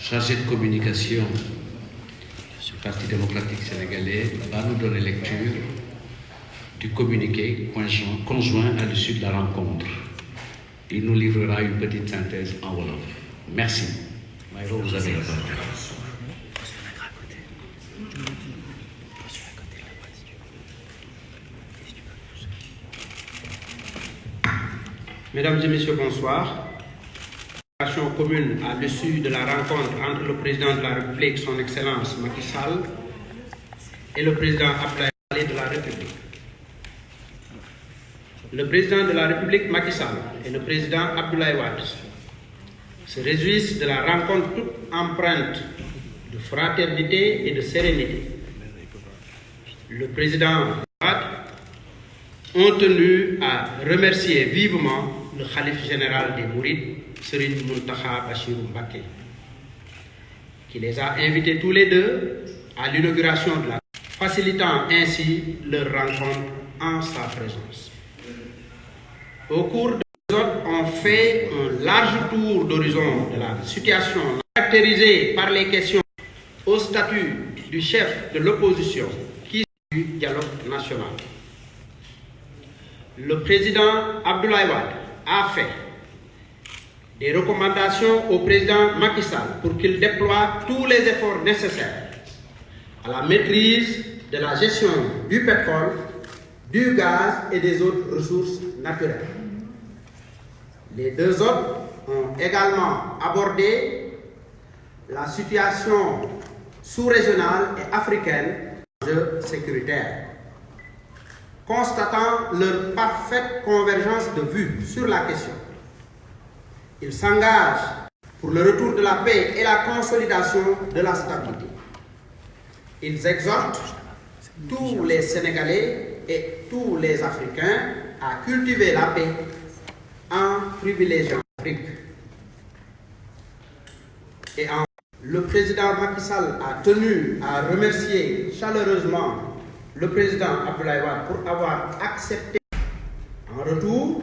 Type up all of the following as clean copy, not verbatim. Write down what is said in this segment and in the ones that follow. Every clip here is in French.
chargé de communication du Parti démocratique sénégalais, va nous donner lecture du communiqué conjoint à l'issue de la rencontre. Il nous livrera une petite synthèse en wolof. Merci. Maïro, vous avez la parole. Mesdames et messieurs, bonsoir. Déclaration commune à l'issue de la rencontre entre le président de la République, son Excellence Macky Sall, et le président Abdoulaye Wade de la République. Le président de la République Macky Sall et le président Abdoulaye Wade se réjouissent de la rencontre toute empreinte de fraternité et de sérénité. Le président Wade ont tenu à remercier vivement le Khalife général des Mourides, Serigne Mountakha Bachirou Mbacké, qui les a invités tous les deux à l'inauguration de la facilitant ainsi leur rencontre en sa présence. Au cours de les autres ont fait un large tour d'horizon de la situation caractérisée par les questions au statut du chef de l'opposition qui est du dialogue national. Le président Abdoulaye Wade a fait des recommandations au président Macky Sall pour qu'il déploie tous les efforts nécessaires à la maîtrise de la gestion du pétrole, du gaz et des autres ressources naturelles. Les deux autres ont également abordé la situation sous-régionale et africaine de sécuritaire. Constatant leur parfaite convergence de vues sur la question, ils s'engagent pour le retour de la paix et la consolidation de la stabilité. Ils exhortent tous les Sénégalais et tous les Africains à cultiver la paix en privilégiant l'Afrique. Le président Macky Sall a tenu à remercier chaleureusement le président Abdoulaye Wade pour avoir accepté. En retour,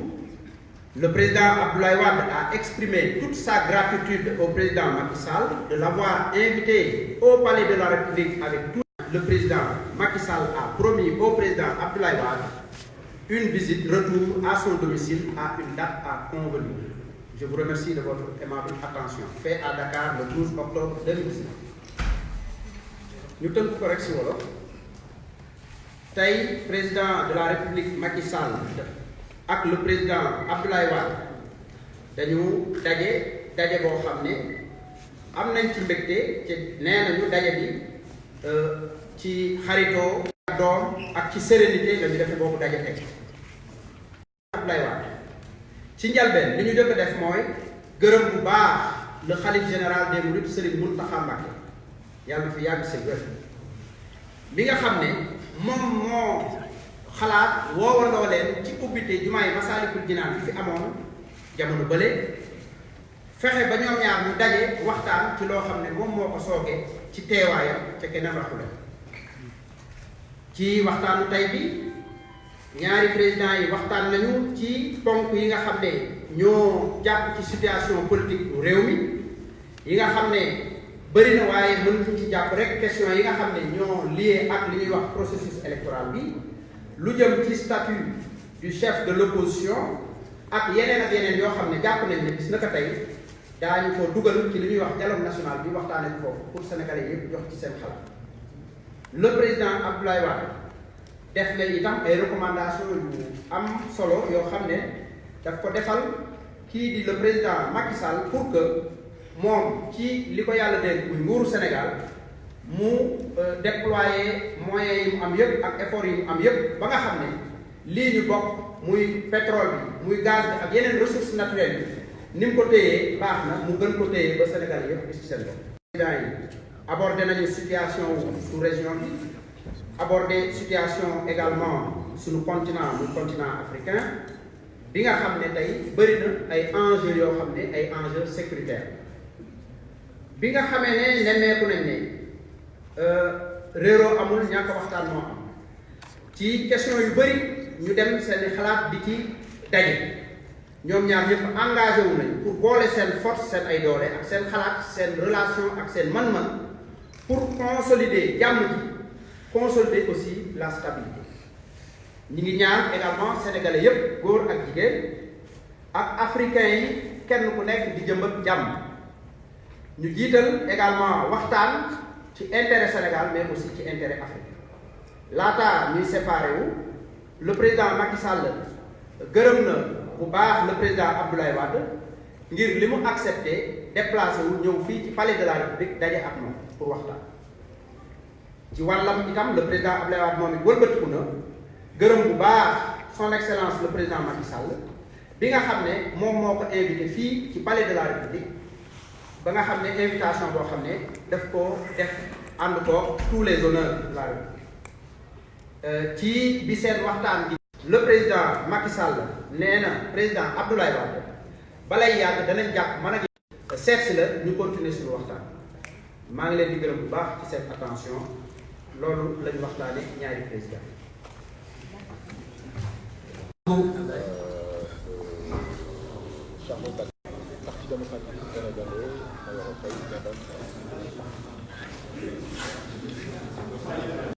le président Abdoulaye Wade a exprimé toute sa gratitude au président Macky Sall de l'avoir invité au palais de la République avec tout. Le président Macky Sall a promis au président Abdoulaye Wade une visite retour à son domicile à une date à convenir. Je vous remercie de votre aimable attention. Fait à Dakar le 12 octobre 2019. Nous tenons correction. Tey président de la République Macky Sall ak le président Abdoulaye Wade dañu daje boo xam ne am nañ ci mbégte ci nee nañu daje bi ci xaritoo ak doom ak ci sérénité la ñu defee boobu daje teg. Abdoulaye Wade ci njalbeen li ñu jot a def mooy gërëm bu baax le khalife général des Mourides Serigne Mountakha Mbacké yàlla na fi yàgg seen wér bi nga xam ne moom moo xalaat woowandoo leen ci ubbite jumaay Masaalikul Jinaan bi fi amoon jamono bële fexe ba ñoom ñaar ñu daje waxtaan ci loo xam ne moom moo ko sooke ci teewaayam ca keneen raxu leen ci waxtaanu tey bi ñaari président yi waxtaan nañu ci ponk yi nga xam ne ñoo jàpp ci situation politique bu réew mi yi nga xam ne bëri na waaye mënuñu ci jàpp rek question yi nga xam ne ñoo lié ak li ñuy wax processus électoral bi lu jëm ci statut du chef de l'opposition ak yeneen yoo xam ne jàpp nañ ne bis naka tey daañu ko dugal ci li ñuy wax dialogue national bi waxtaanee foofu pour sénégalais yëpp jox ci seen xalaat. Le président Abdoulaye Wade def na itam ay recommandations yu am solo yoo xam ne daf ko defal kii di le président Macky Sall pour que moom ci li ko yàlla dénk muy nguuru Sénégal mu déployer moyens yi mu am yëpp ak effort yi mu am yëpp ba nga xam ne lii ñu bokk muy pétrole bi muy gaz bi ak yeneen ressources naturelles bi ni mu ko téyee baax na mu gën ko téyee ba Sénégal yëpp gis ci seen bopp. président yi abordé nañu situation sous région bi abordé situation également suñu continent muy continent africain bi nga xam ne tey bëri na ay enjeux yoo xam ne ay enjeux sécuritaires. bi nga xamee ne nemmeeku nañ ne réeroo amul ñàkk waxtaan moo am ci question yu bëri ñu dem seen xalaat di ci daje ñoom ñaar ñëpp engagé wu nañ pour boole seen force seen ay doole ak seen xalaat seen relation ak seen man-man pour consolider jàmm ji consolider aussi la stabilité. ñi ngi ñaan également sénégalais yépp góor ak jigéen ak africains yi kenn ku nekk di jëmbat jàmm. ñu jiital également waxtaan ci intérêt Sénégal mais aussi ci intérêt Afrique laata ñuy séparé wu le président Macky Sall gërëm na bu baax le président Abdoulaye Wade ngir li mu accepté déplacé wu ñëw fii ci palais de la République daje ak moom pour waxtaan. ci wàllam itam le président Abdoulaye Wade moom it wëlbatiku na gërëm bu baax son excellence le président Macky Sall bi nga xam ne moom moo ko invité fii ci palais de la République. ba nga xam ne invitation boo xam ne daf ko def ànd ko tous les honneurs de la République ci bi seen waxtaan bi le président Macky Sall nee na président Abdoulaye Wade balay yàgg danañ jàpp mën a seet si la ñu continuer suñu waxtaan maa ngi leen di gërëm bu baax ci seen attention loolu lañu waxtaane ñaari président Parti démocratique sénégalais, Mayoro Faye,